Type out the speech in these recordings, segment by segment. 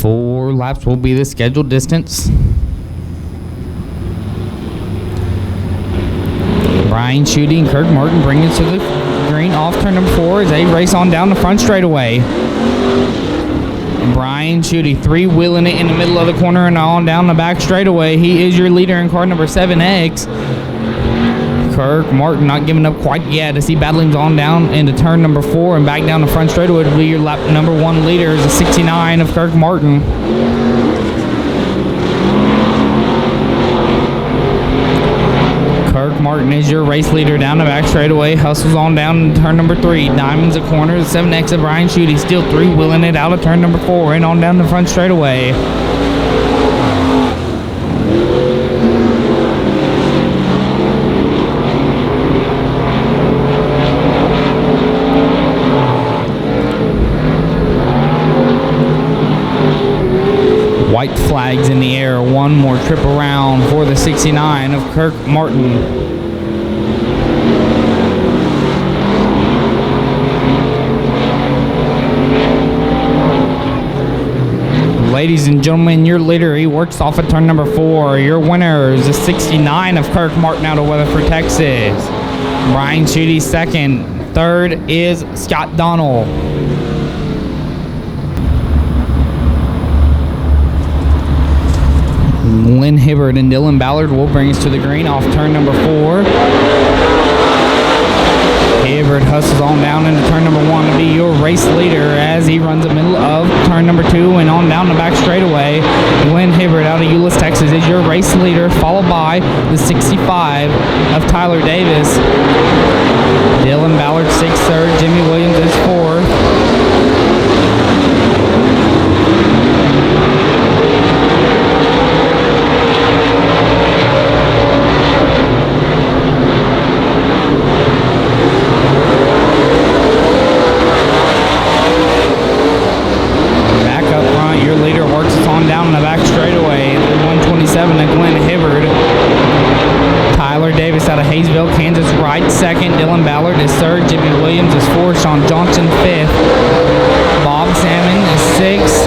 4 laps will be the scheduled distance. Brian Schutte and Kirk Martin bring it to the green off turn number 4 as they race on down the front straightaway. Brian Schutte three-wheeling it in the middle of the corner and on down the back straightaway. He is your leader in car number 7X. Kirk Martin not giving up quite yet as he battling on down into turn number 4 and back down the front straightaway to be your lap number 1 leader is the 69 of Kirk Martin. Kirk Martin is your race leader down the back straightaway. Hustles on down to turn number 3. Diamonds a corner. The 7X of Brian Schutte still three-wheeling it out of turn number 4 and on down the front straightaway. White flags in the air. One more trip around for the 69 of Kirk Martin. Ladies and gentlemen, your leader, he works off at turn number 4. Your winner is the 69 of Kirk Martin out of Weatherford, Texas. Brian Schutte second. Third is Scott Donnell. Glenn Hibbert and Dylan Ballard will bring us to the green off turn number 4. Hibbert hustles on down into turn number 1 to be your race leader as he runs the middle of turn number 2 and on down the back straightaway. Glenn Hibbert out of Euless, Texas is your race leader, followed by the 65 of Tyler Davis. Dylan Ballard 6th, 3rd. Jimmy Williams is 4th. Down the back straightaway, the 127 of Glenn Hibbert. Tyler Davis out of Hayesville, Kansas, right 2nd. Dylan Ballard is 3rd. Jimmy Williams is 4th. Sean Johnson 5th. Bob Salmon is 6th.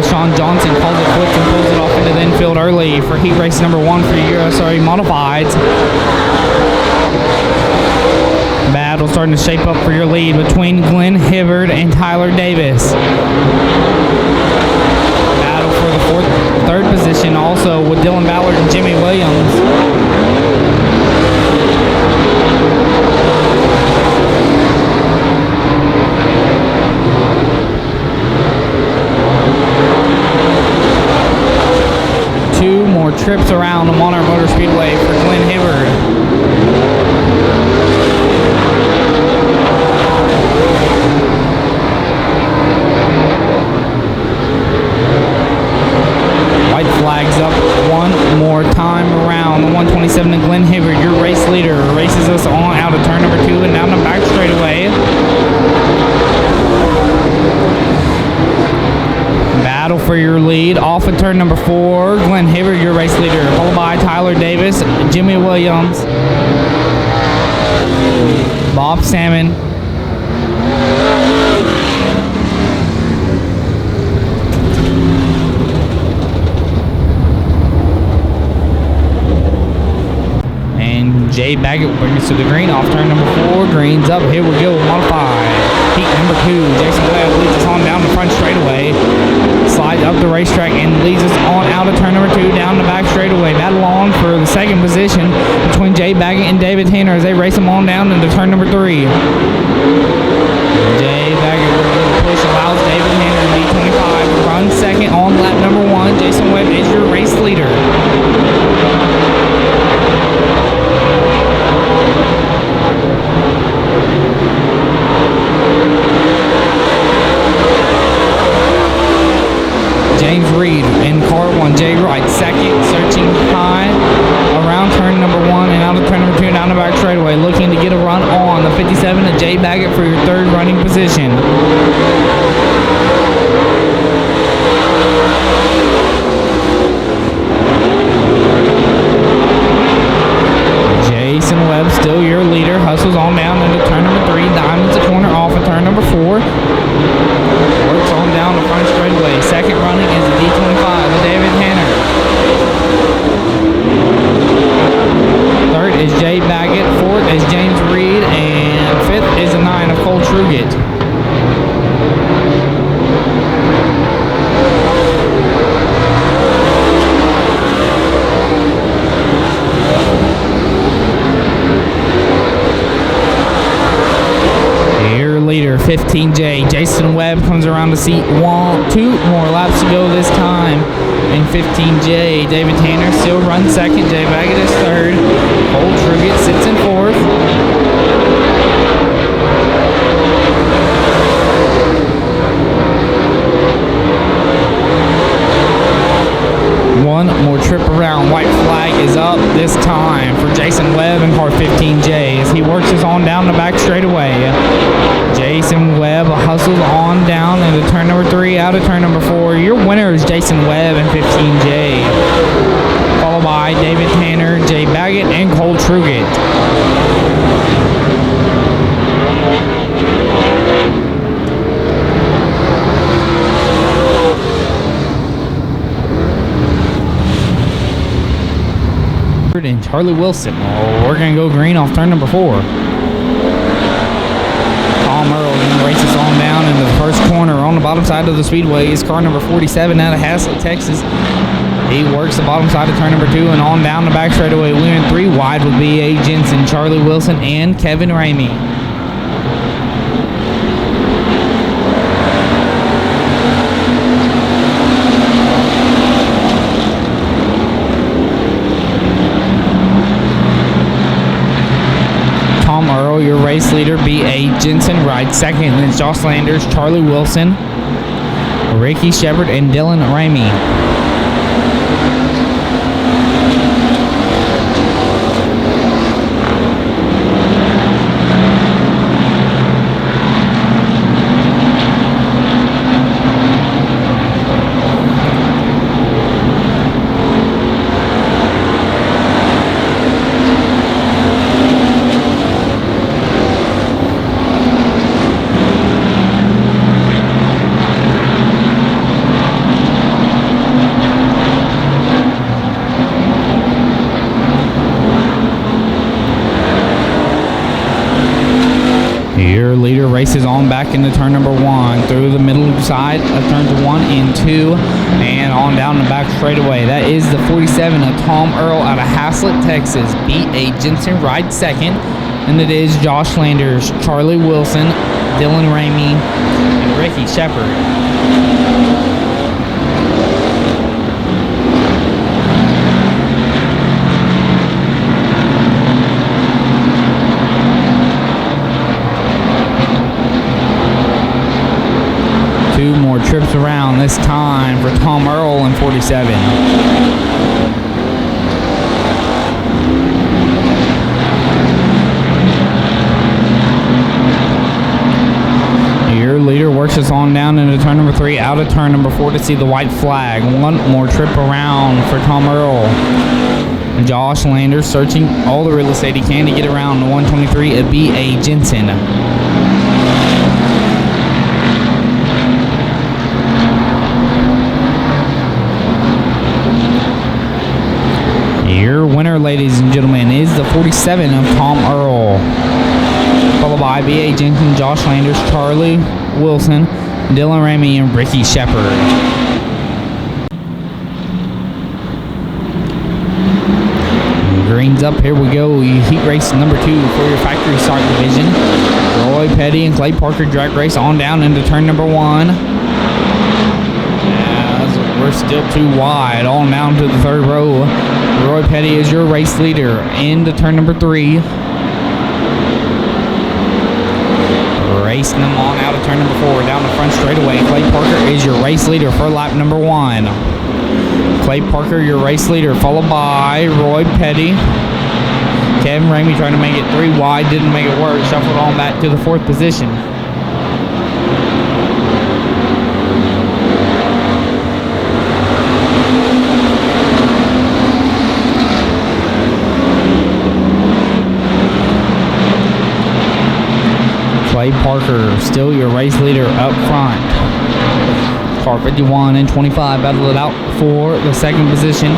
Sean Johnson calls it quits and pulls it off into the infield early for heat race number 1 for USA Modifieds. Battle starting to shape up for your lead between Glenn Hibbert and Tyler Davis. Battle for the 3rd position also with Dylan Ballard and Jimmy Williams. Trips around the Monarch Motor Speedway for Glenn Hibbert. White flags up one more time around the 127 of Glenn Hibbert, your race leader, races us on out of turn number 2 and down the back straightaway. Battle for your lead off of turn number 4. Glenn Hibbert, your race leader, followed by Tyler Davis, Jimmy Williams, Bob Salmon, and Jay Baggett brings us to the green off turn number 4. Green's up. Here we go. Modified. Heat number 2. Jason Webb leads us on down the front straightaway. Slides up the racetrack and leads us on out of turn number 2 down the back straightaway. Battle on for the 2nd position between Jay Baggett and David Tanner as they race them on down into turn number 3. Jay Baggett with a little push allows David Tanner to be 25 to run 2nd on lap number 1. Jason Webb is your race leader. James Reed in car 1, Jay Wright 2nd, searching high around turn number 1 and out of turn number 2 down the back straightaway, looking to get a run on the 57 of Jay Baggett for your 3rd running position. your leader, hustles on down into turn number 3. Diamonds the corner off of turn number 4. Works on down the front straightaway. Second running is the D25 of David Tanner. Third is Jay Baggett. Fourth is James Reed. And fifth is the 9 of Cole Truget. Leader 15J Jason Webb comes around to seat 2 more laps to go this time. And 15J David Tanner still runs second. Jay Baggett is third. Cole Truget sits in fourth. One more trip around. White flag is up this time for Jason Webb and car 15J as he works his on down the back straightaway. Jason Webb hustles on down into turn number 3 out of turn number 4. Your winner is Jason Webb and 15J. Followed by David Tanner, Jay Baggett, and Cole Truget. And Charlie Wilson. We're going to go green off turn number 4. Tom Earl races on down into the first corner on the bottom side of the speedway is car number 47 out of Haslett, Texas. He works the bottom side of turn number 2 and on down the back straightaway. We in 3 wide with B.A. Jensen, Charlie Wilson, and Kevin Ramey. Tom Earl, your race leader, B.A. Jensen, rides second. And it's Josh Landers, Charlie Wilson, Ricky Shepard, and Dylan Ramey. Your leader races on back into turn number 1 through the middle side of turns 1 and 2 and on down the back straightaway. That is the 47 of Tom Earl out of Haslett, Texas. B.A. Jensen rides second, and it is Josh Landers, Charlie Wilson, Dylan Ramey, and Ricky Shepard. Two more trips around this time for Tom Earl and 47. Your leader works us on down into turn number 3 out of turn number 4 to see the white flag. One more trip around for Tom Earl. Josh Landers searching all the real estate he can to get around the 123 of B.A. Jensen. Your winner, ladies and gentlemen, is the 47 of Tom Earl. Followed by B.A. Jensen, Josh Landers, Charlie Wilson, Dylan Ramey, and Ricky Shepard. Greens up, here we go. Heat race number 2 for your factory stock division. Roy Petty and Clay Parker drag race on down into turn number 1. We're still too wide, on down to the third row. Roy Petty is your race leader into turn number 3. Racing them on out of turn number 4 down the front straightaway. Clay Parker is your race leader for lap number 1. Clay Parker, your race leader, followed by Roy Petty. Kevin Ramey trying to make it 3 wide, didn't make it work. Shuffled on back to the 4th position. Clay Parker, still your race leader up front. Car 51 and 25 battle it out for the second position.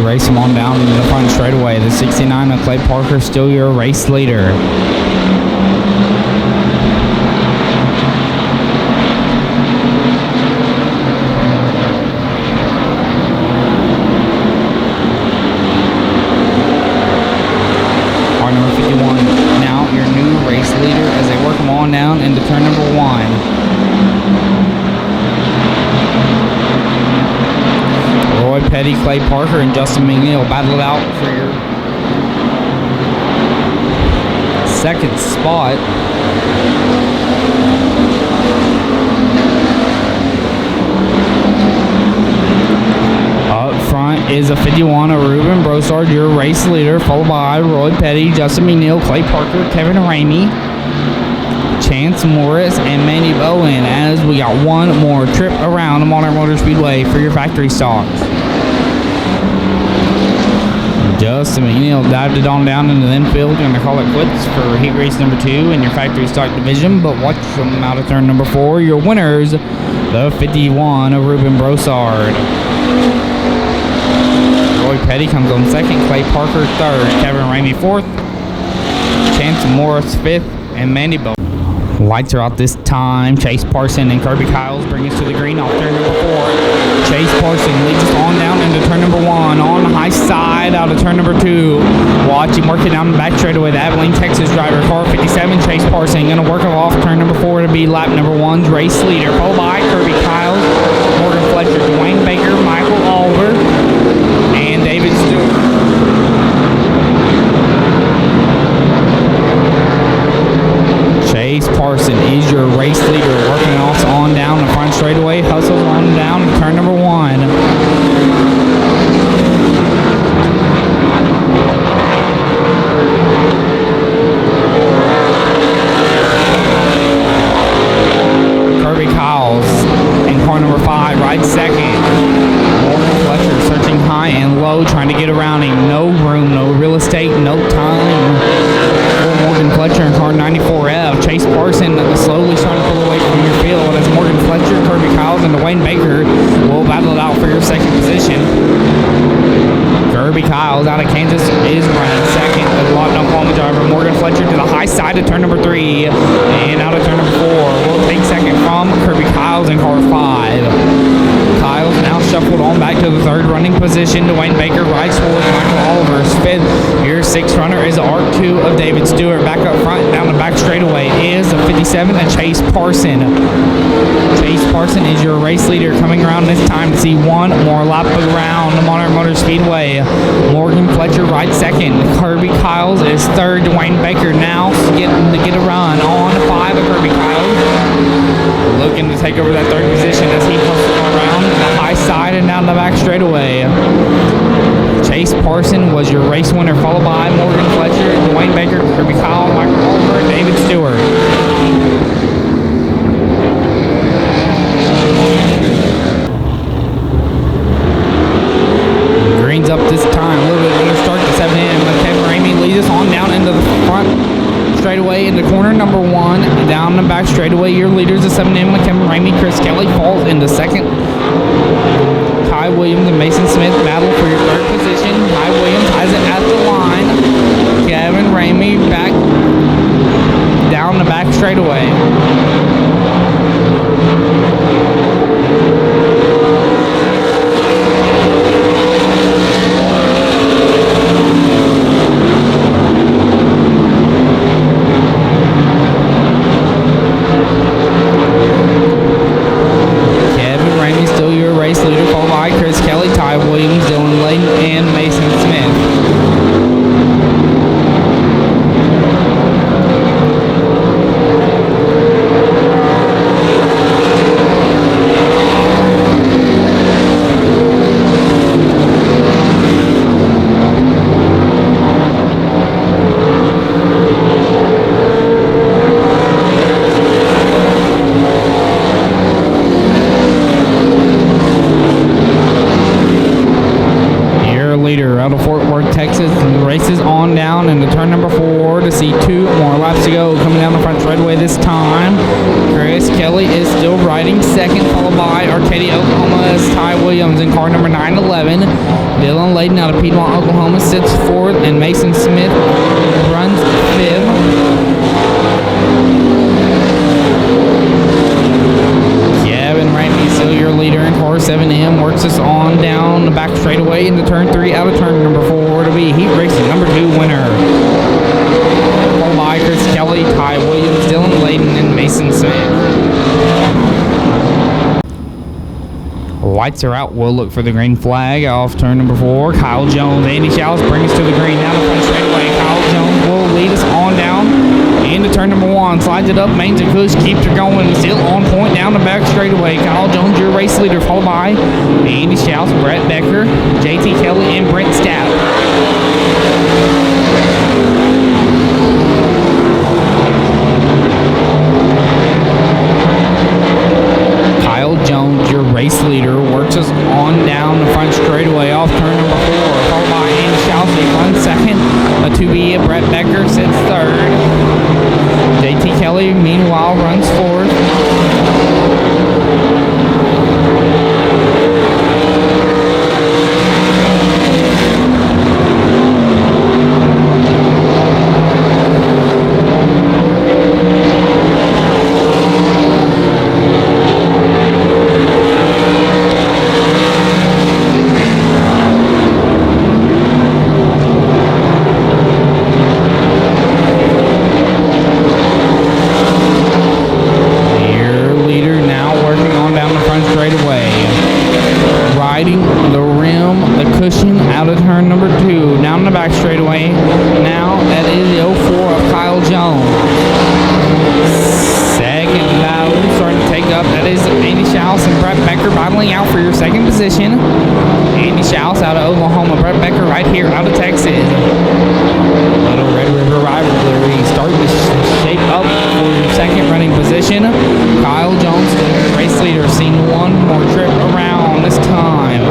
Race them on down into the front straightaway. The 69 of Clay Parker, still your race leader. Car number 51 now your new race leader as they work them on down into turn number 1. Petty, Clay Parker, and Justin McNeil battle it out for your second spot. Up front is a 51 of Ruben Broussard, your race leader, followed by Roy Petty, Justin McNeil, Clay Parker, Kevin Ramey, Chance Morris, and Manny Bowen, as we got one more trip around the Monarch Motor Speedway for your factory stocks. Justin McNeil dived it on down into the infield. Going to call it quits for heat race number 2 in your factory stock division, but watch them out of turn number 4. Your winners, the 51 of Ruben Broussard. Roy Petty comes on second, Clay Parker third, Kevin Ramey fourth, Chance Morris fifth, and Mandy Bowen. Lights are out this time. Chase Parson and Kirby Kyles bring us to the green off turn number 4. Chase Parson leads us on down into turn number 1. On the high side out of turn number 2. Watch him working down the back straightaway. The Abilene, Texas driver, car 57, Chase Parson. Going to work him off turn number 4 to be lap number 1's race leader. Followed by Kirby Kyles, Morgan Fletcher, Dwayne Baker, Michael Oliver, and David Stewart. Chase Parson is your race leader, working us on down the front straightaway, hustles on down to turn number 1. Kirby Kyles in car number 5, right second. Morgan Fletcher searching high and low, trying to get around him. No room, no real estate, no time. Morgan Fletcher in car 94F. Chase Parson slowly starting to pull away from your field as Morgan Fletcher, Kirby Kyles, and Dwayne Baker will battle it out for your second position. Kirby Kyles out of Kansas is running second. The locked Oklahoma driver Morgan Fletcher to the high side of turn number 3 and out of turn number 4. Will take second from Kirby Kyles in car 5. Kyles now shuffled on back to the third running position. Dwayne Baker rides forward. Michael Oliver's fifth. Your sixth runner is R2 of David Stewart. Back up front, down the back straightaway is the 57 of Chase Parson. Chase Parson is your race leader, coming around this time to see one more lap around the Monarch Motor Speedway. Morgan Fletcher rides second. Kirby Kyles is third. Dwayne Baker now getting to get a run on 5 of Kirby Kyles. Looking to take over that third position as he hustles around the high side and down the back straightaway. Chase Parson was your race winner, followed by Morgan Fletcher, Dwayne Baker, Kirby Kyles, Michael Oliver, and David Stewart. Green's up this time, a little bit later start to 7M. Kevin Ramey leads us on down into the front straightaway into corner number 1. Down the back straightaway, your leaders of 7M, Kevin Ramey, Chris Kelly falls into second. Ty Williams and Mason Smith battle for your third position. Ty Williams has it at the line. Kevin Ramey back down the back straightaway. Race leader, followed by Chris Kelly, Ty Williams, Dylan Layton, and Mason Smith. Texas races on down into turn number 4 to see 2 more laps to go. Coming down the front straightaway this time, Chris Kelly is still riding second, followed by Arcadia, Oklahoma's Ty Williams in car number 911. Dylan Layden out of Piedmont, Oklahoma sits fourth, and Mason Smith runs fifth. Kevin Ramey, still your leader in car 7M, works us on down the back straightaway into turn 3 out of turn number 4 to be heat racing number 2 winner. Followed by Chris Kelly, Ty Williams, Dylan Layden, and Mason Smith. Lights are out. We'll look for the green flag off turn number 4. Kyle Jones, Andy Schaus bring us to the green down the front straightaway. Kyle Jones will lead us on down into turn number 1. Slides it up, mains and Kush keeps her going. Still on point down the back straightaway. Kyle Jones, your race leader, followed by Andy Schaus, Brett Becker, JT Kelly, and Brent Stapp. Jones, your race leader, works us on down the front straightaway off turn number 4, followed by Andy Schaus, runs second. A 2B, Brett Becker sits third. JT Kelly, meanwhile, runs fourth. Andy Schaus out of Oklahoma, Brett Becker right here out of Texas. Little Red River rivalry starting to shape up for second running position. Kyle Jones, race leader, seen one more trip around this time.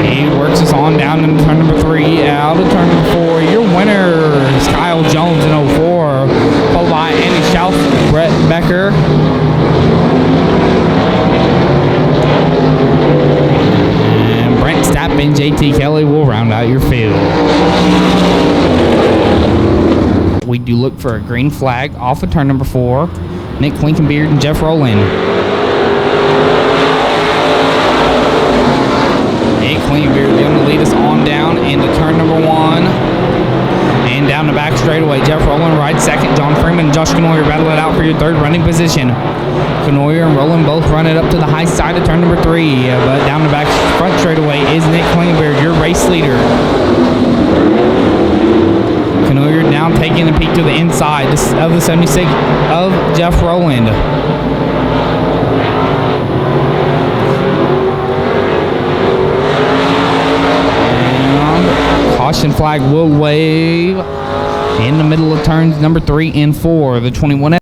He works us on down into turn number 3, out of turn number 4. Your winner is Kyle Jones in 04, followed by Andy Schaus, Brett Becker. Brent Stapp and JT Kelly will round out your field. We do look for a green flag off of turn number 4. Nick Klinkenbeard and Jeff Rowland. Nick Klinkenbeard going to lead us on down into turn number 1. And down the back straightaway, Jeff Rowland rides second. John Freeman and Josh Canoyer battle it out for your third running position. Canoyer and Rowland both run it up to the high side of turn number 3, but down the back front straightaway is Nick Klinkenbeard, your race leader. Canoyer now taking a peek to the inside of the 76 of Jeff Rowland. And caution flag will wave in the middle of turns number 3 and 4. The 21.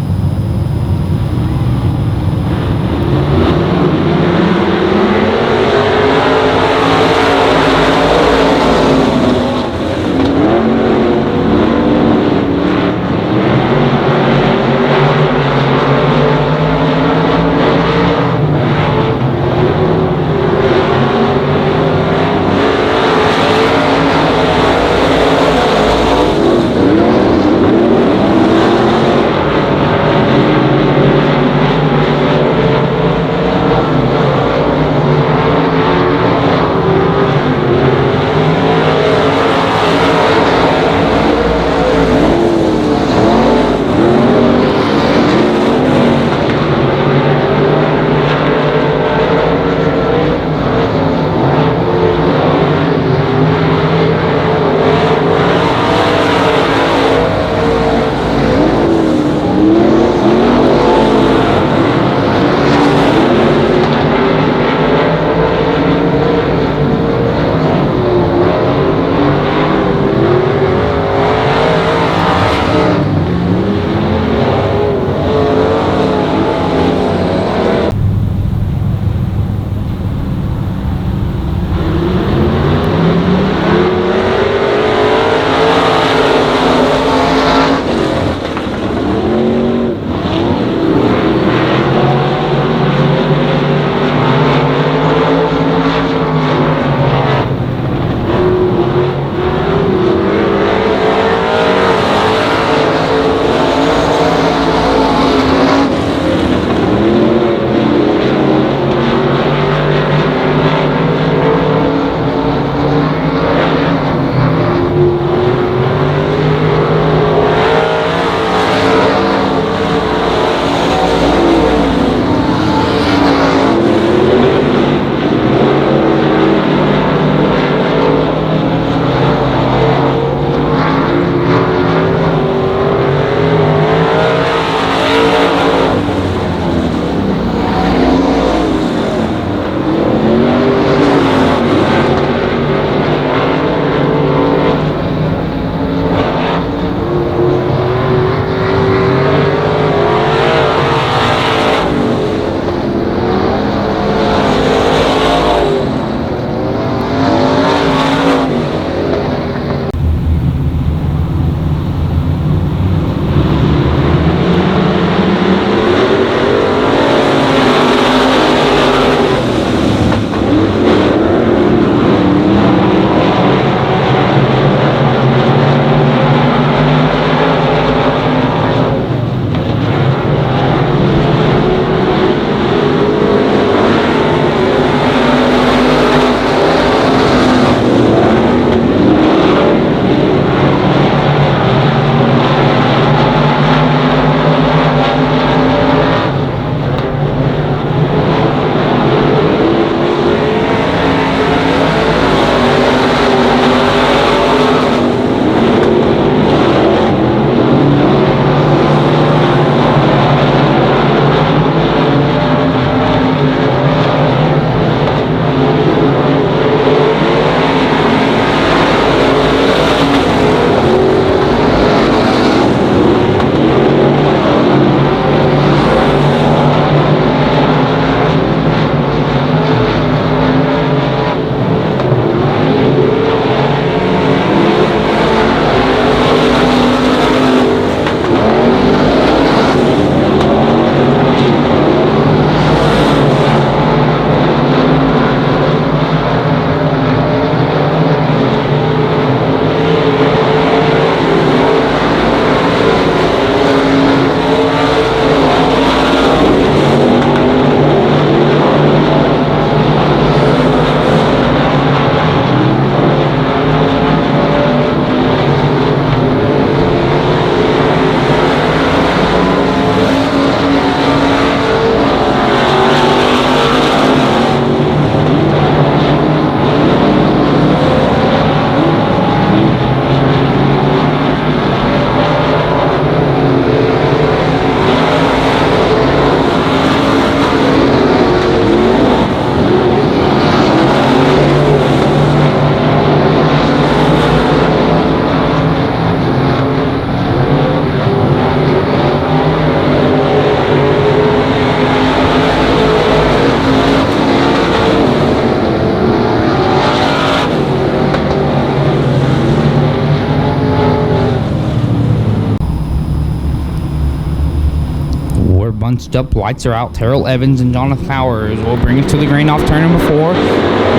bunched up. Lights are out. Terrell Evans and Jonathan Powers will bring it to the green off turn number 4.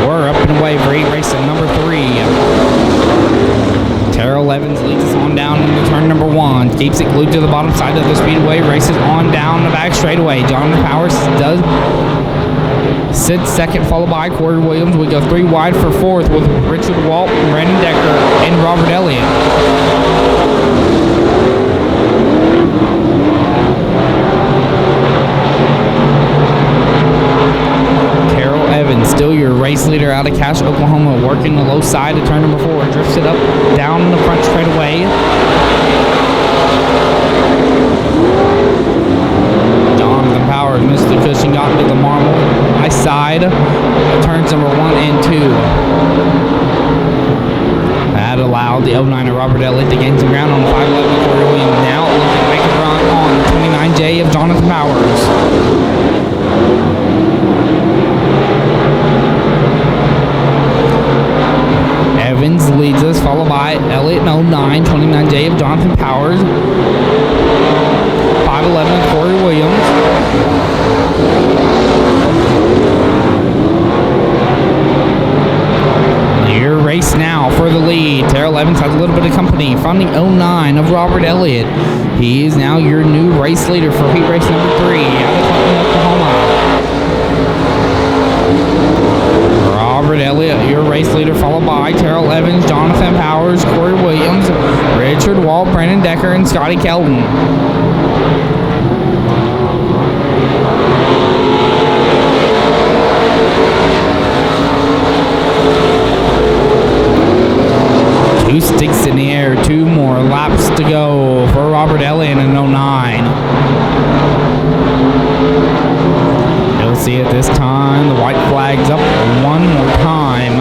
We're up and away for 8 racing number 3. Terrell Evans leads us on down into turn number 1. Keeps it glued to the bottom side of the speedway. Races on down the back straightaway. Jonathan Powers does sit second, followed by Corey Williams. We go 3 wide for 4th with Richard Walt, Brandon Decker, and Robert Elliott. Evans, still your race leader out of Cache, Oklahoma, working the low side of turn number 4. Drifts it up, down the front straightaway. Jonathan Powers missed the cushion, got into the marble. High side, turns number 1 and 2. That allowed the 09 of Robert Elliott to gain some ground on 511 Corey Williams. Now looking to make a run on the 29J of Jonathan Powers. Evans leads us, followed by Elliott in 09, 29J of Jonathan Powers, 511 of Corey Williams. Your race now for the lead. Terrell Evans has a little bit of company from the 09 of Robert Elliott. He is now your new race leader for heat race number 3 out of Clinton, Oklahoma. Robert Elliott, your race leader, followed by Terrell Evans, Jonathan Powers, Corey Williams, Richard Walt, Brandon Decker, and Scotty Kelton. Two sticks in the air, 2 more laps to go for Robert Elliott in 09. You'll see at this time the white flag's up 1 more time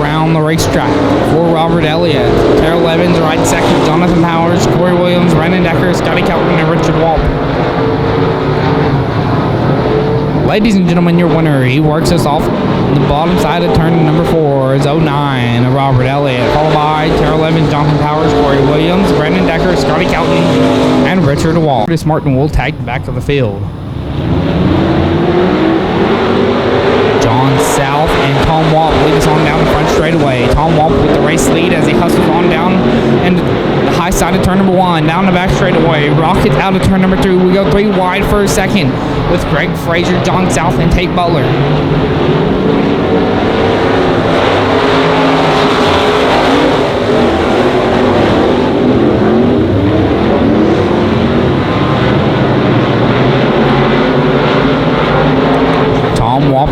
around the racetrack for Robert Elliott. Terrell Evans right second, Jonathan Powers, Corey Williams, Brandon Decker, Scotty Kelton, and Richard Walt. Ladies and gentlemen, your winner. He works us off the bottom side of turn number 4 is 09 of Robert Elliott, followed by Terrell Evans, Jonathan Powers, Corey Williams, Brandon Decker, Scotty Kelton, and Richard Walt. Chris Martin will tag the back of the field. John South and Tom Walt lead us on down the front straightaway. Tom Walt with the race lead as he hustles on down and the high side of turn number 1, down the back straightaway. Rockets out of turn number 2. We go 3 wide for a second with Greg Frazier, John South, and Tate Butler.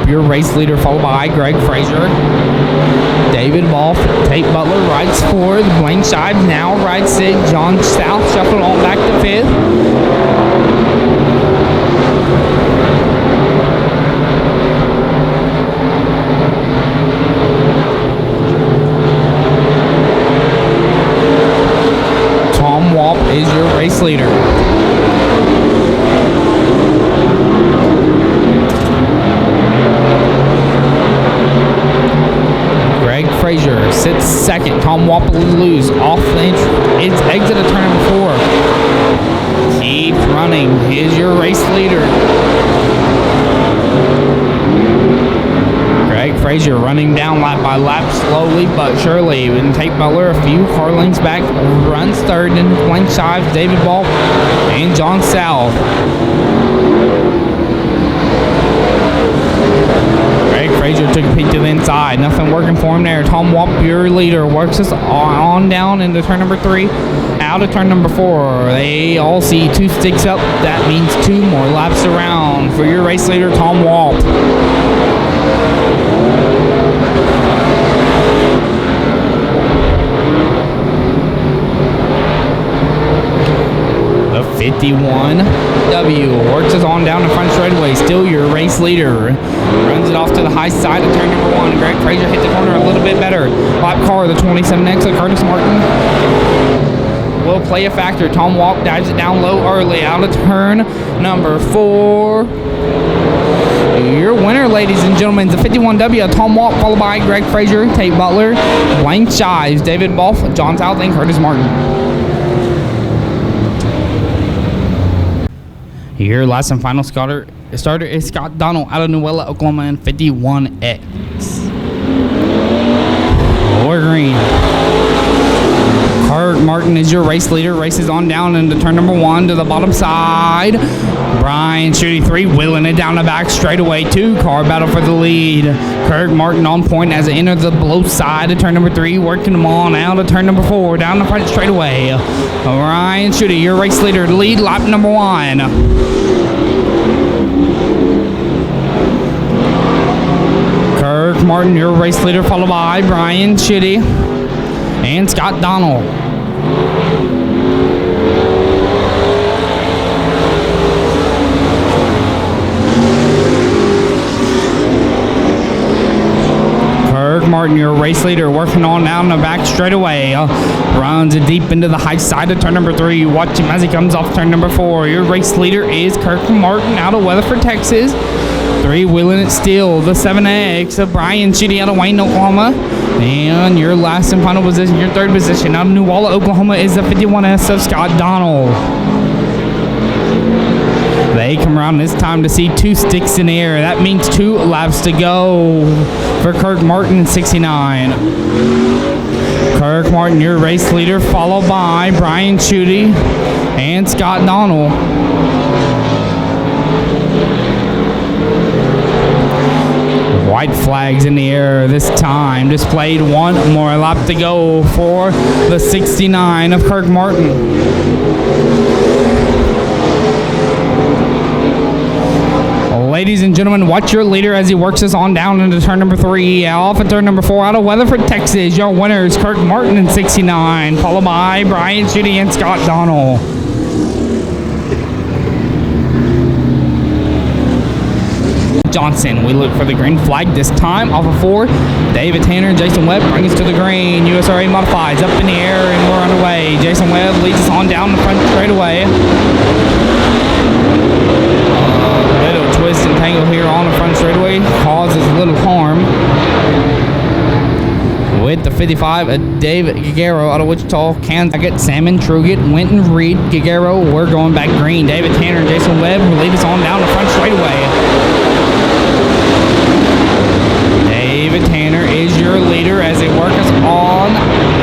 Your race leader, followed by Greg Frazier. David Ball, Tate Butler rides 4th. Blaine Shives now rides 6th. John South shuffled on back to 5th. Tom Walt is your race leader. Frazier sits second. Tom Wapple loose off the exit of turn number 4. Keeps running. Is your race leader. Greg Frazier running down lap by lap, slowly but surely. And Tate Butler a few car lengths back, runs 3rd. And Blaine Shives, David Ball, and John South. Frazier took a peek to the inside. Nothing working for him there. Tom Walt, your leader, works us on down into turn number 3. Out of turn number 4. They all see 2 sticks up. That means 2 more laps around for your race leader, Tom Walt. The 51W works us on down the front straightaway. Still your race leader. Runs it off to the high side of turn number 1. Greg Frazier hit the corner a little bit better. Lap car, the 27X of Curtis Martin will play a factor. Tom Walt dives it down low early out of turn number 4. Your winner, ladies and gentlemen, the 51W, Tom Walt, followed by Greg Frazier, Tate Butler, Blaine Shives, David Bolf, John South, and Curtis Martin. Your last and final starter is Scott Donald out of Newella, Oklahoma in 51X. Or green. Kirk Martin is your race leader. Races on down into turn number 1 to the bottom side. Brian shooting 3, wheeling it down the back straightaway. 2-car battle for the lead. Kirk Martin on point as it enters the below side of turn number 3, working them on out of turn number 4, down the front straightaway. Brian shooting your race leader, lead lap number 1. Kirk Martin, your race leader, followed by Brian Shitty and Scott Donald. Kirk Martin, your race leader, working on down the back straightaway. Runs it deep into the high side of turn number 3. Watch him as he comes off turn number 4. Your race leader is Kirk Martin out of Weatherford, Texas. 3 wheeling it still, the 7X of Brian Shitty out of Wayne, Oklahoma. And your last and final position, your third position out of Newella, Oklahoma is the 51S of Scott Donald. They come around this time to see 2 sticks in the air. That means 2 laps to go for Kirk Martin in 69. Kirk Martin, your race leader, followed by Brian Shitty and Scott Donald. White flags in the air this time, displayed. 1 more lap to go for the 69 of Kirk Martin. Ladies and gentlemen, watch your leader as he works us on down into turn number 3. Off at turn number 4 out of Weatherford, Texas. Your winners, Kirk Martin in 69, followed by Brian Shitty and Scott Donald. Johnson, we look for the green flag this time. Off of 4, David Tanner and Jason Webb bring us to the green. USRA modifies up in the air and we're underway. Jason Webb leads us on down the front straightaway. Little twist and tangle here on the front straightaway causes a little harm. With the 55, David Giguero out of Wichita, Kansas. Salmon, Truget, Winton, Reed, Giguero. We're going back green. David Tanner and Jason Webb will lead us on down the front straightaway. David Tanner is your leader as they work us on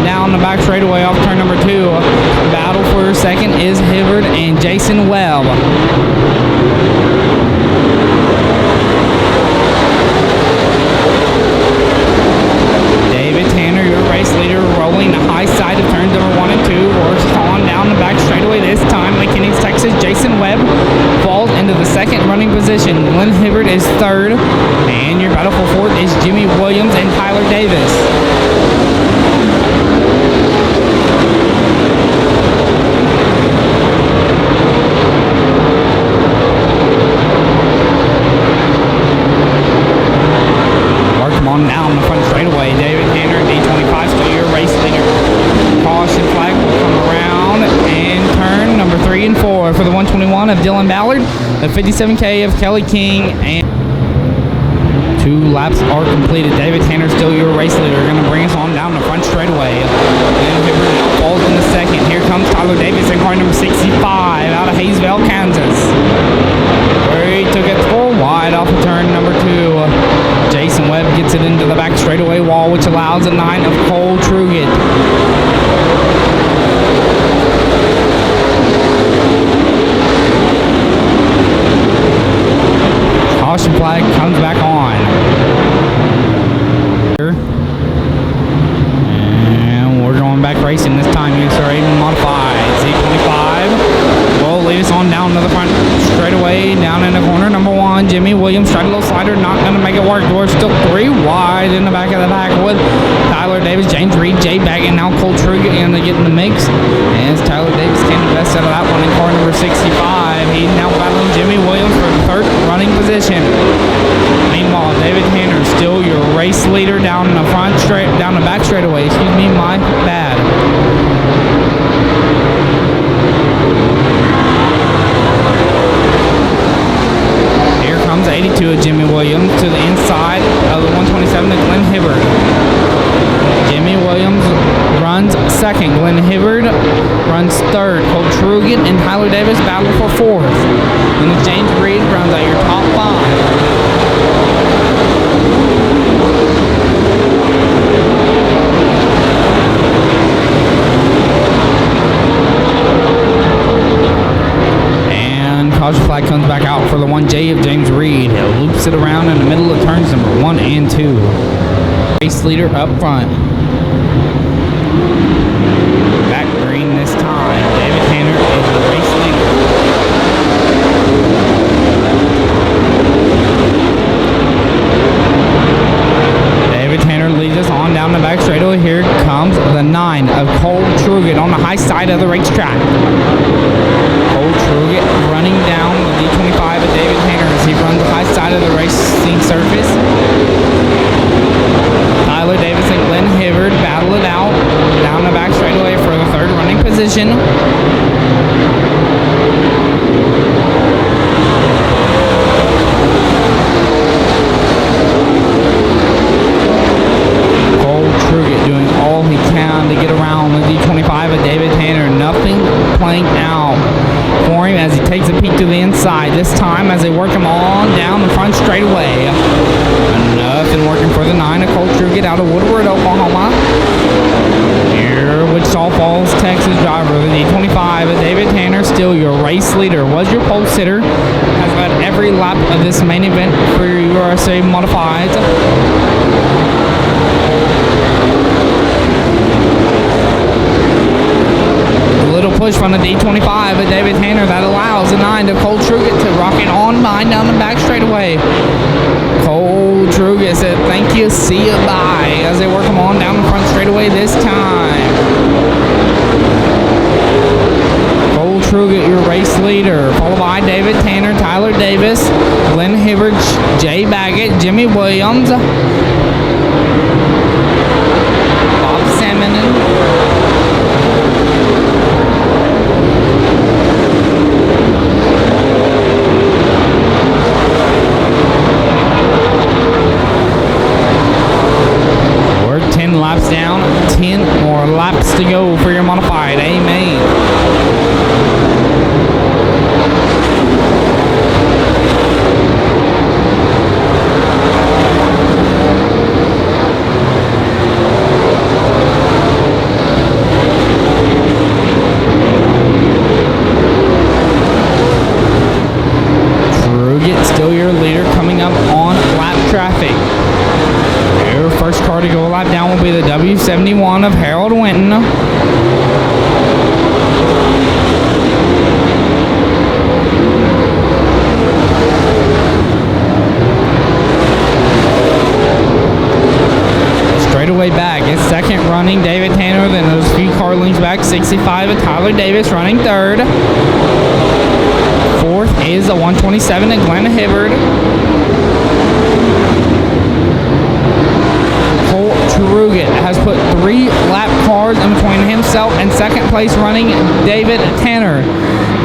down the back straightaway off turn number 2. Battle for second is Hibbard and Jason Webb. David Tanner, your race leader, rolling the high side of turns number 1 and 2. Works on down the back straightaway this time. McKinney, Texas. Jason Webb falls into the second running position. Glenn Hibbard is third. And your battle for fourth is Jimmy Williams and Tyler Davis. On down the front straightaway. David Tanner, D25, still your race leader. Caution flag will come around and turn number 3 and 4 for the 121 of Dylan Ballard, the 57K of Kelly King, and 2 laps are completed. David Tanner, still your race leader, going to bring us on down the front straightaway. And Hibbert falls in the second. Here comes Tyler Davis in car number 65 out of Hayesville, Kansas, where he took it 4 wide off of turn number 2. Jason Webb gets it into the back straightaway wall, which allows a 9 of Cole Truget. Caution flag comes back on. And we're going back racing this time. USRA modified. Z25 will lead us on down to the front straightaway, down in the corner. Number 1, Jimmy Williams, tried a little slider, not going to make it work. We're still 3 wide in the back of the pack with Tyler Davis, James Reed, Jay Baggett, now Cole Truget in to get in the mix. As Tyler Davis came the best out of that one in car number 65. He's now battling Jimmy Williams for the third running position. Meanwhile, David Tanner, still your race leader down the front straight, down the back straightaway. Excuse me, my bad. Here comes 82 of Jimmy Williams to the inside of the 127 of Glenn Hibbard. Jimmy Williams runs runs second. Glenn Hibbard runs third. Cole Trugan and Tyler Davis battle for fourth. And James Reed rounds out your top five. Caution flag comes back out for the 1J of James Reed. It loops it around in the middle of turns number 1 and 2. Race leader up front. Back green this time. David Tanner is the race leader. David Tanner leads us on down the back straightaway. Here comes the 9 of Cole Trugan on the high side of the racetrack. Cole Trugan running down the D25 of David Tanner as he runs the high side of the racing surface. Tyler Davis and Glenn Hibbard battle it out down the back straightaway for the third running position. Cole Trugan doing all he can to get around the D25 of David Tanner. Nothing playing out for him as he takes a peek to the inside. This time as they work him on down the front straightaway. Nothing working for the 9 of Cole Trugan out of Woodward, Oklahoma. Here, Wichita Falls, Texas driver, the D25 of David Tanner, still your race leader. Was your pole sitter. Has led every lap of this main event for your USA Modifieds. Little push from the D25 of David Tanner that allows the 9 to Cole Trugan to rock it on by down the back straightaway. Cole Trugan said thank you, see you, bye, as they work him on down the front straightaway this time. Cole Trugan, your race leader, followed by David Tanner, Tyler Davis, Glenn Hibbard, Jay Baggett, Jimmy Williams, Bob Salmon, laps down, 10 more laps to go for your modified. Amen. Trugan still your leader coming up on lap traffic. Your first car to go a lap down will be the W71 of Harold Winton. Straightaway back, it's second running David Tanner, then those few car links back, 65 of Tyler Davis running third. Fourth is the 127 of Glenn Hibbard. Trugan has put 3 lap cars in between himself and second place running David Tanner.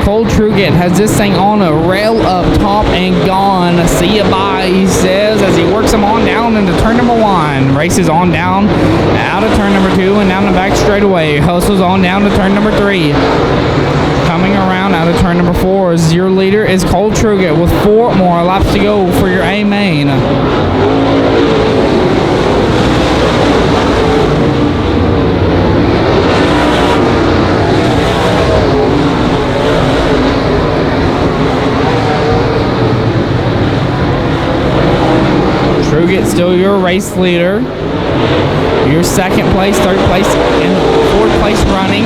Cole Trugan has this thing on a rail up top and gone. See ya, bye, he says as he works him on down into turn number 1. Races on down out of turn number 2 and down the back straightaway. Hustles on down to turn number 3. Coming around out of turn number 4 is your leader is Cole Trugan with 4 more laps to go for your A main. Trugan still your race leader. Your second place, third place, and fourth place running.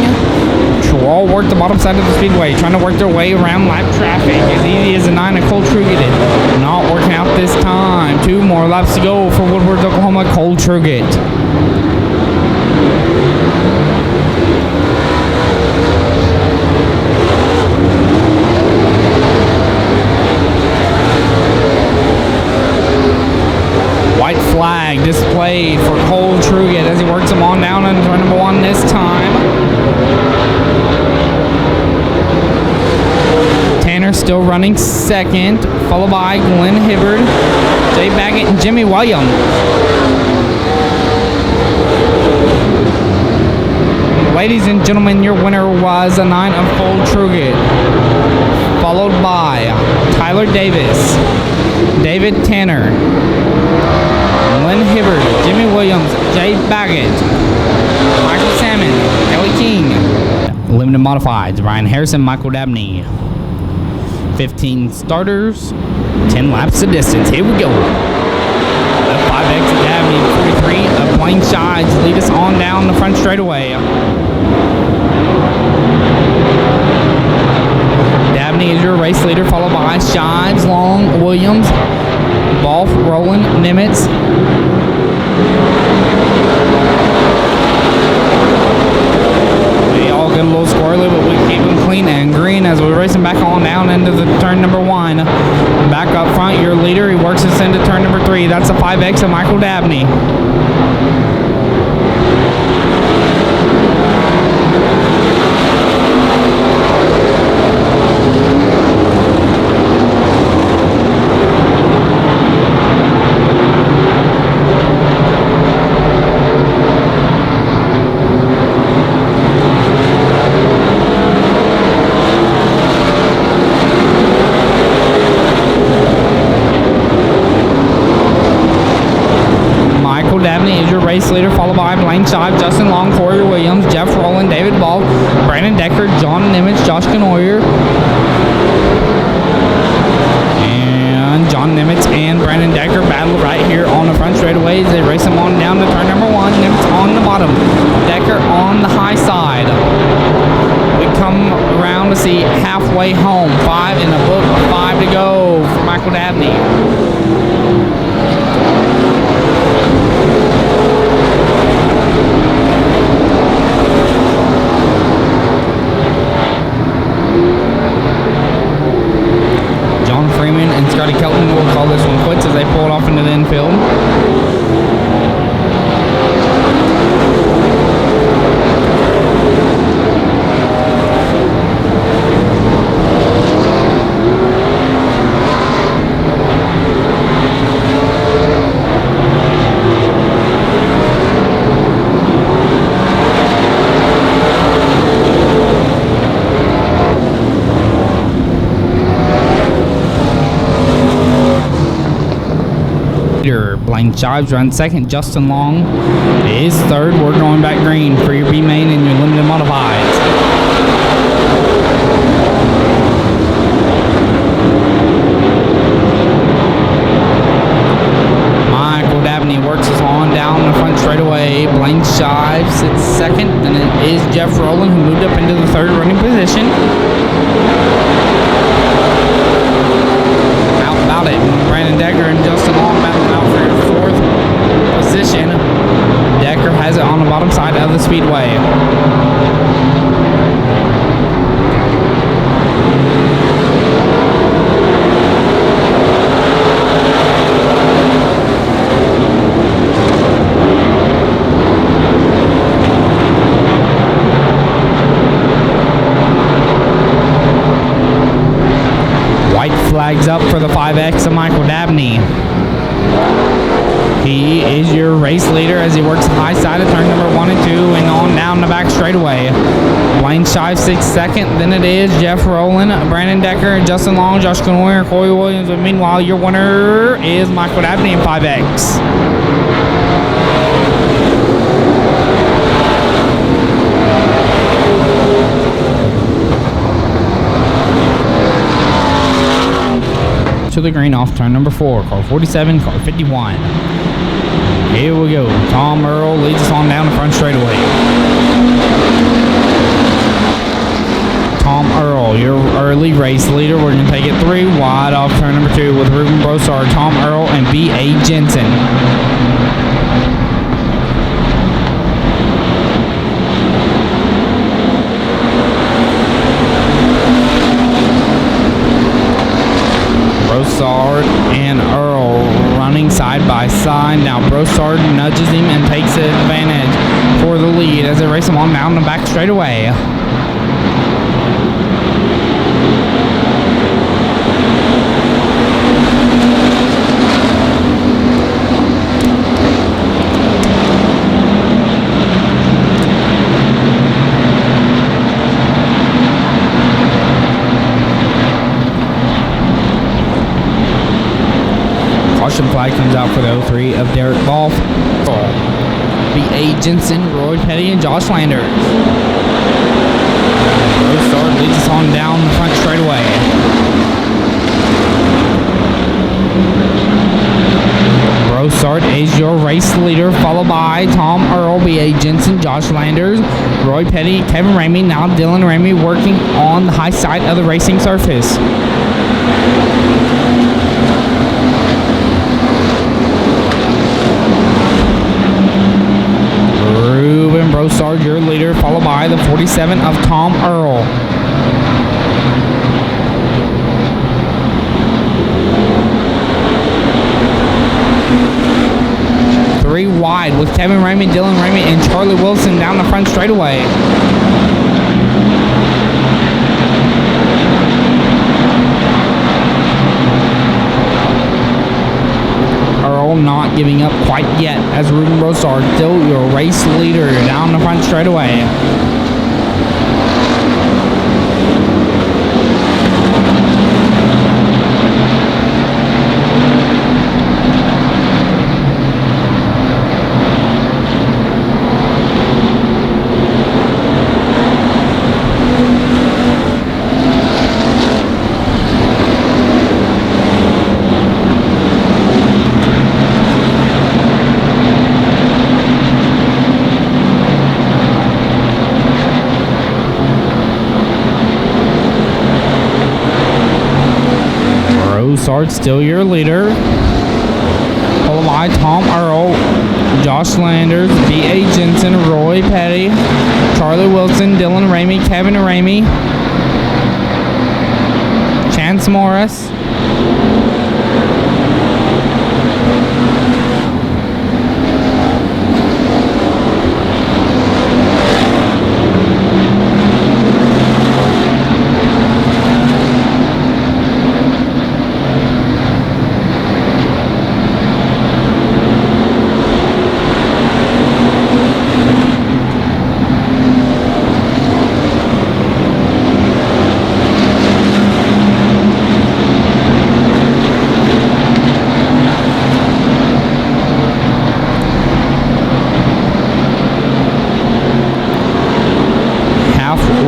All work the bottom side of the speedway, trying to work their way around lap traffic. As easy as a 9 of Cole Trugan. Not working out this time. 2 more laps to go for Woodward, Oklahoma, Cole Trugan. White flag displayed for Cole Trugan as he works him on down into turn number 1 this time. Tanner still running second, followed by Glenn Hibbard, Jay Baggett, and Jimmy Williams. Ladies and gentlemen, your winner was a 9 of Cole Truget, followed by Tyler Davis, David Tanner, Lynn Hibbard, Jimmy Williams, Jay Baggett, Michael Salmon, Kelly King. Limited Modifieds, Brian Harrison, Michael Dabney. 15 starters, 10 laps of distance. Here we go. The 5X of Dabney, 43 of Blaine Shides lead us on down the front straightaway. Dabney is your race leader, followed by Shides, Long, Williams, Balf, Roland, Nimitz. They all get a little squirrely, but we keep them clean and green as we're racing back on down into the turn number 1. Back up front, your leader, he works us into turn number 3. That's a 5X of Michael Dabney. Dabney is your race leader, followed by Blaine Shive, Justin Long, Corey Williams, Jeff Rowland, David Ball, Brandon Decker, John Nimitz, Josh Canoyer. And John Nimitz and Brandon Decker battle right here on the front straightaways. They race them on down to turn number 1. Nimitz on the bottom, Decker on the high side. We come around to see halfway home. 5 in the book, 5 to go for Michael Dabney. Freeman and Scotty Kelton will call this one quits as they pull it off into the infield. Blaine Shives runs second. Justin Long is third. We're going back green for your B main and your limited modifieds. Michael Dabney works us on down the front straightaway. Blaine Shives sits second, and it is Jeff Rowland who moved up into the third running position. About it. Brandon Decker and Justin Long battling out for your 4th position. Decker has it on the bottom side of the speedway. Flags up for the 5X of Michael Dabney. He is your race leader as he works the high side of turn number 1 and 2 and on down the back straightaway. Blaine Shive 6th second, then it is Jeff Rowland, Brandon Decker, Justin Long, Josh Canoyer, Corey Williams. But meanwhile, your winner is Michael Dabney in 5X. To the green off turn number 4, car 47, car 51. Here we go. Tom Earl leads us on down the front straightaway. Tom Earl, your early race leader. We're going to take it 3 wide off turn number 2 with Ruben Brossard, Tom Earl, and B.A. Jensen. Brossard and Earl running side by side. Now Brossard nudges him and takes advantage for the lead as they race him on down the back straightaway. out for the 03 of Derek Ball. B.A. Jensen, Roy Petty, and Josh Landers. Broussard leads us on down the front straightaway. Broussard is your race leader, followed by Tom Earl, B.A. Jensen, Josh Landers, Roy Petty, Kevin Ramey. Now Dylan Ramey working on the high side of the racing surface. Ruben Broussard, your leader, followed by the 47 of Tom Earl. Three wide with Kevin Ramey, Dylan Ramey, and Charlie Wilson down the front straightaway. Earl not giving up quite yet as Ruben Broussard still your race leader down the front straightaway. Broussard still your leader, followed by Tom Earl, Josh Landers, B.A. Jensen, Roy Petty, Charlie Wilson, Dylan Ramey, Kevin Ramey, Chance Morris,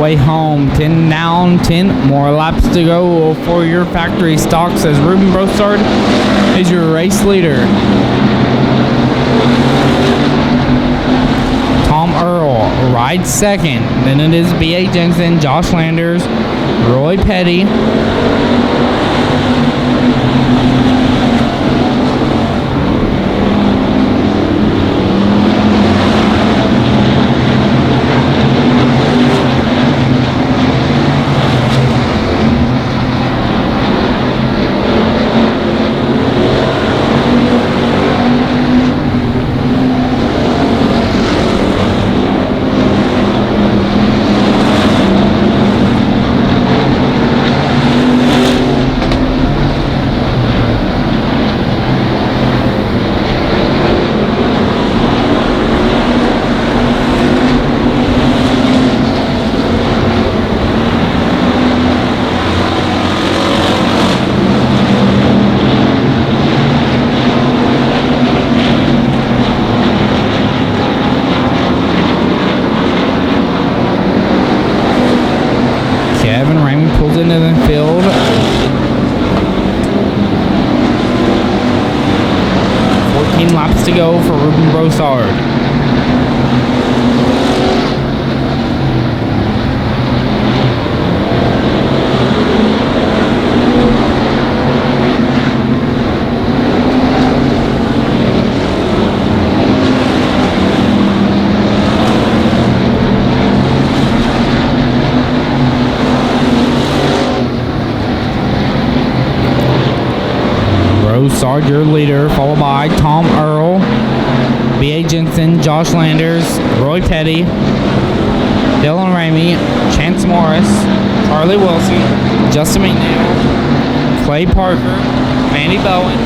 way home, 10 down, 10 more laps to go for your factory stocks as Ruben Broussard is your race leader. Tom Earl rides second, then it is B.A. Jensen, Josh Landers, Roy Petty, into the field. 14 laps to go for Ruben Broussard. Broussard, your leader, followed by Tom Earl, B.A. Jensen, Josh Landers, Roy Petty, Dylan Ramey, Chance Morris, Charlie Wilson, Justin McNeil, Clay Parker, Mandy Bowen,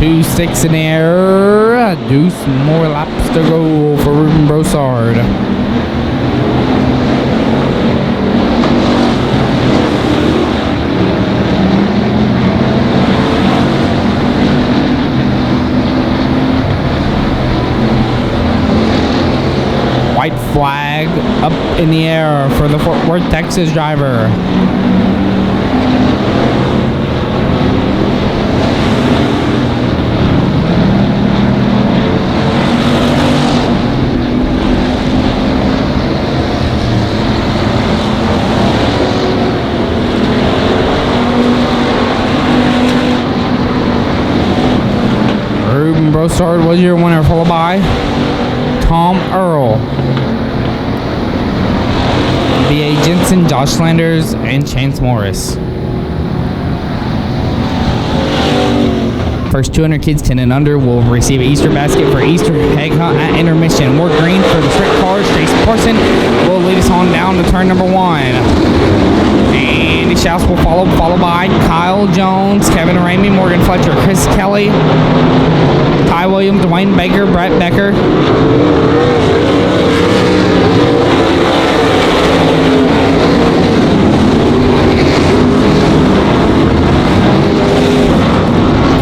2.6 in the air. Deuce more laps to go for Ruben Broussard. White flag up in the air for the Fort Worth, Texas driver. Ruben Broussard was your winner, followed by Tom Earl, B.A. Jensen, Josh Landers, and Chance Morris. First 200 kids 10 and under will receive an Easter basket for Easter egg hunt at intermission. More green for the sprint cars. Jason Parson will lead us on down to turn number 1. And the shouts will follow, followed by Kyle Jones, Kevin Ramey, Morgan Fletcher, Chris Kelly, Ty Williams, Dwayne Baker, Brett Becker.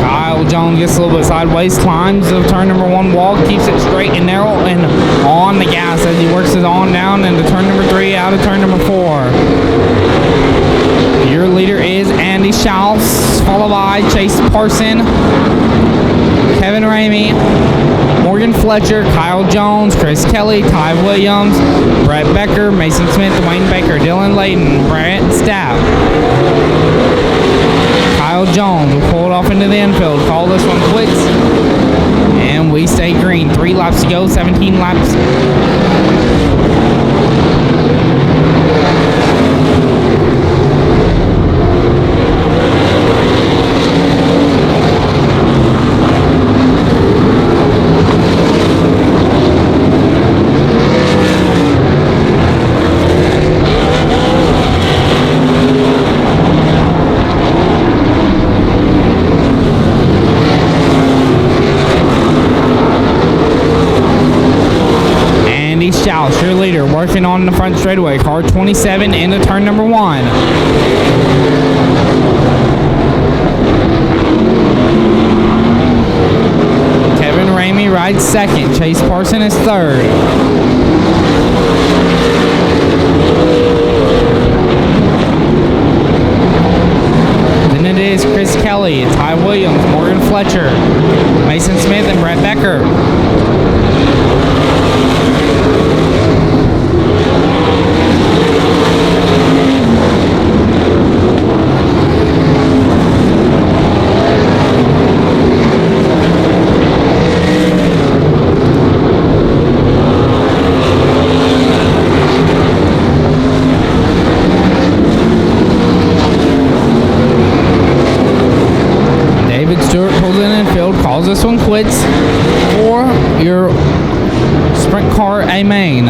Kyle Jones gets a little bit sideways, climbs the turn number 1 wall, keeps it straight and narrow, and on the gas as he works it on down into turn number 3, out of turn number 4. Your leader is Andy Schaus, followed by Chase Parson, Kevin Ramey, Morgan Fletcher, Kyle Jones, Chris Kelly, Ty Williams, Brett Becker, Mason Smith, Dwayne Baker, Dylan Layton, Brant Stapp. Kyle Jones will pull it off into the infield, call this one quits, and we stay green. 3 laps to go, 17 laps. Schaus, your leader, working on the front straightaway. Car 27 into turn number 1. Kevin Ramey rides second. Chase Parson is third. Then it is Chris Kelly, Ty Williams, Morgan Fletcher, Mason Smith, and Brett Becker. Calls this one quits for your sprint car A main.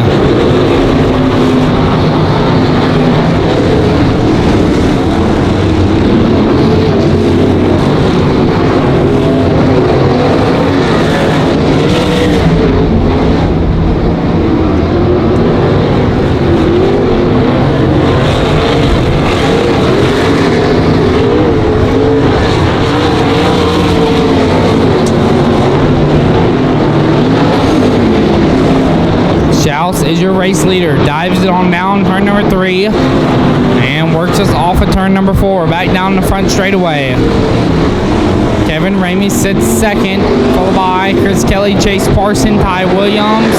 Is your race leader, dives it on down turn number 3 and works us off at turn number 4, back down the front straightaway. Kevin Ramey sits second, followed by Chris Kelly, Chase Parson, Ty Williams,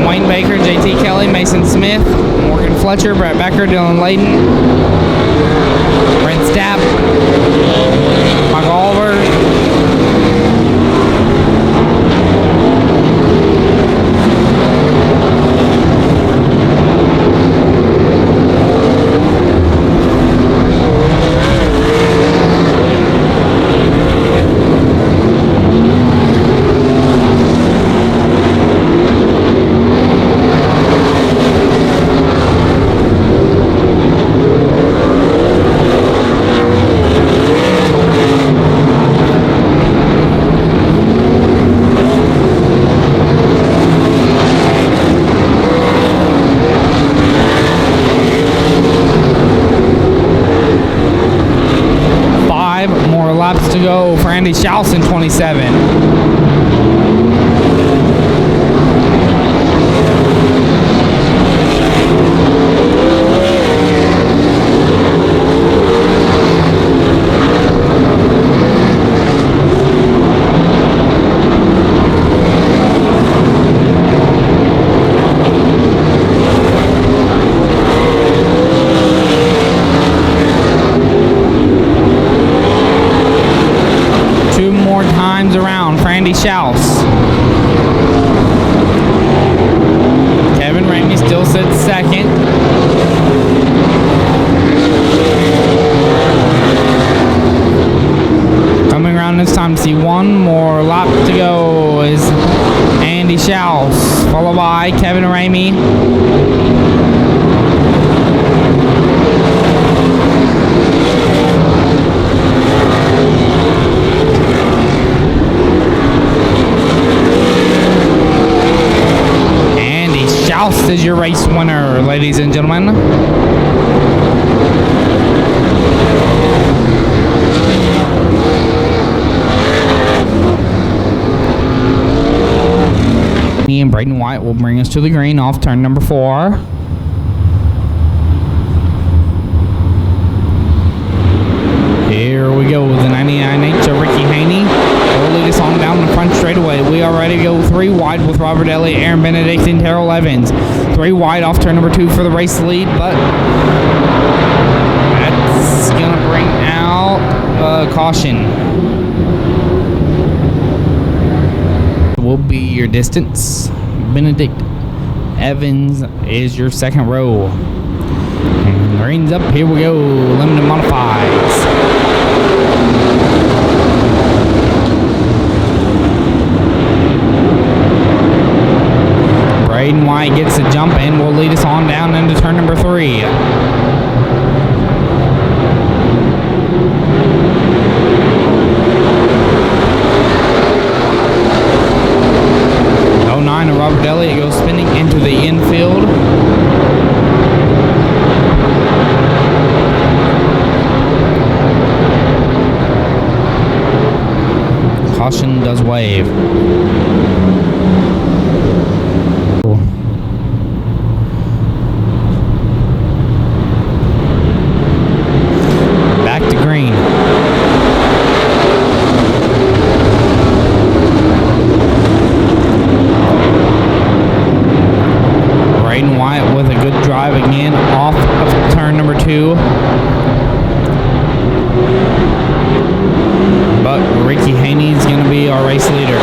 Wayne Baker, JT Kelly, Mason Smith, Morgan Fletcher, Brett Becker, Dylan Layton, Brent Stapp, Mike Oliver, laps to go for Andy Schaus in 27. Around for Andy Schaus. Kevin Ramey still sits second. Coming around this time to see one more lap to go is Andy Schaus, followed by Kevin Ramey. Is your race winner, ladies and gentlemen. Me and Braden White will bring us to the green off turn number 4. Here we go with the 99H of Ricky Haney. Will lead us on down the front straightaway. We are ready to go 3 wide with Robert Elliott, Aaron Benedict, and Terrell Evans. 3 wide off turn number 2 for the race lead, but that's going to bring out caution. Will be your distance. Benedict, Evans is your second row. And green's up. Here we go. Limited modifieds. Braden White gets a jump and will lead us on down into turn number 3. '09 of Robert Elliott goes spinning into the infield. Caution does wave. Back to green. Braden White with a good drive again off of turn number 2. But Ricky Haney is going to be our race leader.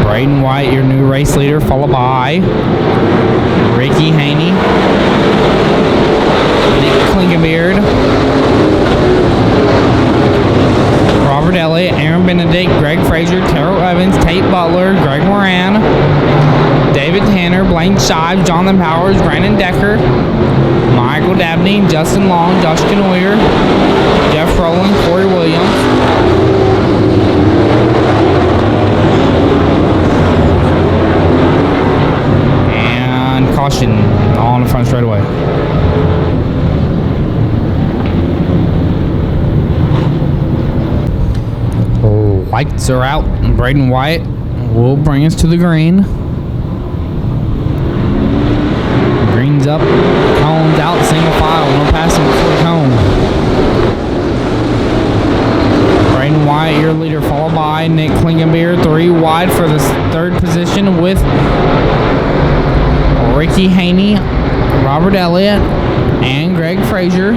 Braden White, your new race leader, followed by Ricky Haney, Nick Klinkenbeard, Robert Elliott, Aaron Benedict, Greg Frazier, Terrell Evans, Tate Butler, Greg Moran, David Tanner, Blaine Shives, Jonathan Powers, Brandon Decker, Michael Dabney, Justin Long, Josh Canoyer, Jeff Rowland, Corey Williams, and caution on the front straightaway. Lights are out. Braden White will bring us to the green. Green's up. Cone's out. Single file. No passing before the cone. Braden White, your leader, followed by Nick Klinkenbeard. 3 wide for the 3rd position with Ricky Haney, Robert Elliott, and Greg Frazier.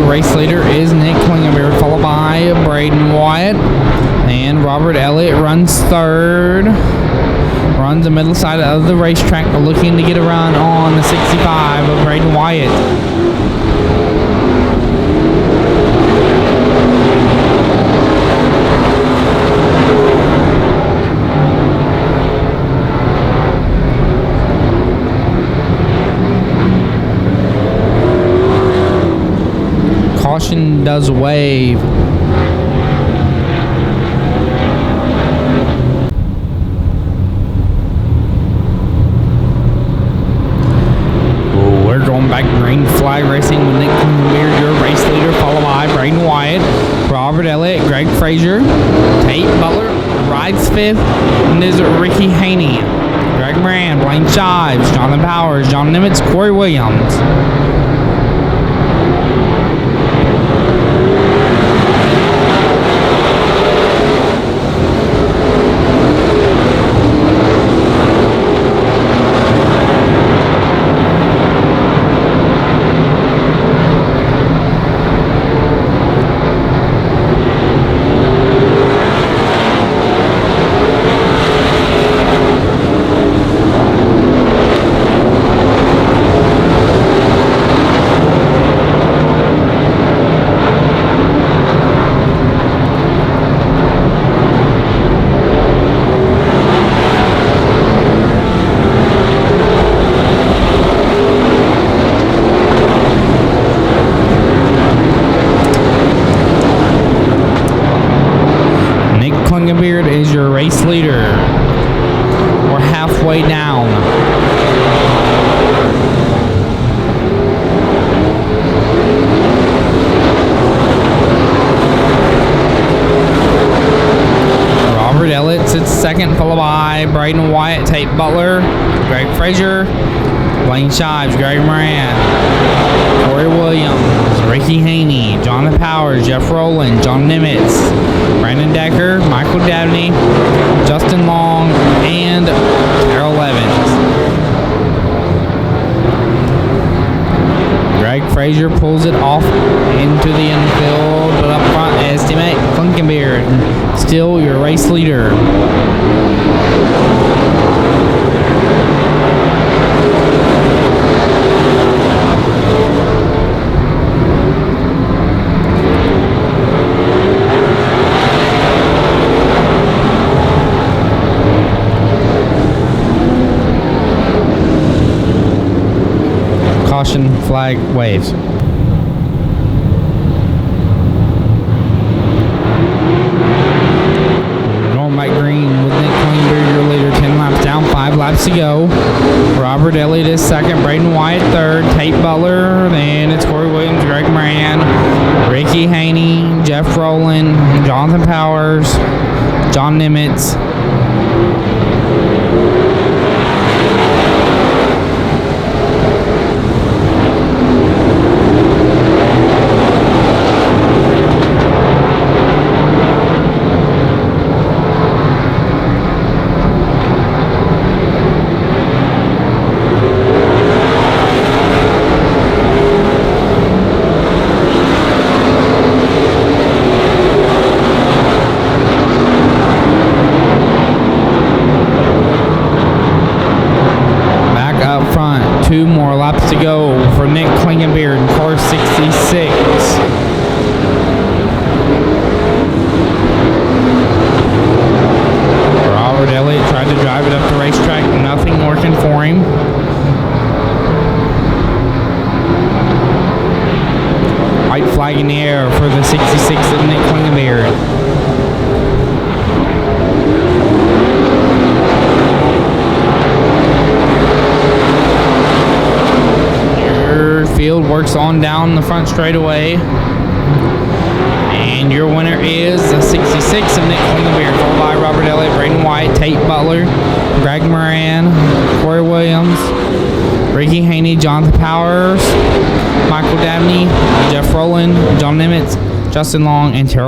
Race leader is Nick Klinkenbeard, followed by Braden Wyatt, and Robert Elliott runs 3rd. runs the middle side of the racetrack, looking to get a run on the 65 of Braden Wyatt. Caution does wave. We're going back green flag racing with Nick Beard, your race leader, followed by Braden Wyatt, Robert Elliott, Greg Frazier, Tate Butler rides fifth, and there's Ricky Haney, Greg Moran, Blaine Shives, Jonathan Powers, John Nimitz, Corey Williams. Beard is your race leader. We're halfway down. Robert Elliott sits second, followed by Braden Wyatt, Tate Butler, Greg Frazier, Blaine Shives, Greg Moran, Corey Williams, Ricky Haney, Jonathan Powers, Jeff Rowland, John Nimitz, Brandon Decker, Michael Dabney, Justin Long, and Terrell Evans. Greg Frazier pulls it off into the infield, but up front is teammate Klinkenbeard, still your race leader. Caution flag waves. Going back green with Nick Klingberg, your leader, 10 laps down, 5 laps to go. Robert Elliott is second, Braden Wyatt third, Tate Butler, then it's Corey Williams, Greg Moran, Ricky Haney, Jeff Rowland, Jonathan Powers, John Nimitz. Two more laps to go for Nick Klinkenbeard in car 66. Robert Elliott tried to drive it up the racetrack, nothing working for him. White flag in the air for the 66 of Nick Klinkenbeard. Field works on down the front straightaway, and your winner is the 66 of Nick Klinkenbeard, followed by Robert Elliott, Braden Wyatt, Tate Butler, Greg Moran, Corey Williams, Ricky Haney, Jonathan Powers, Michael Dabney, Jeff Rowland, John Nimitz, Justin Long, and Terrell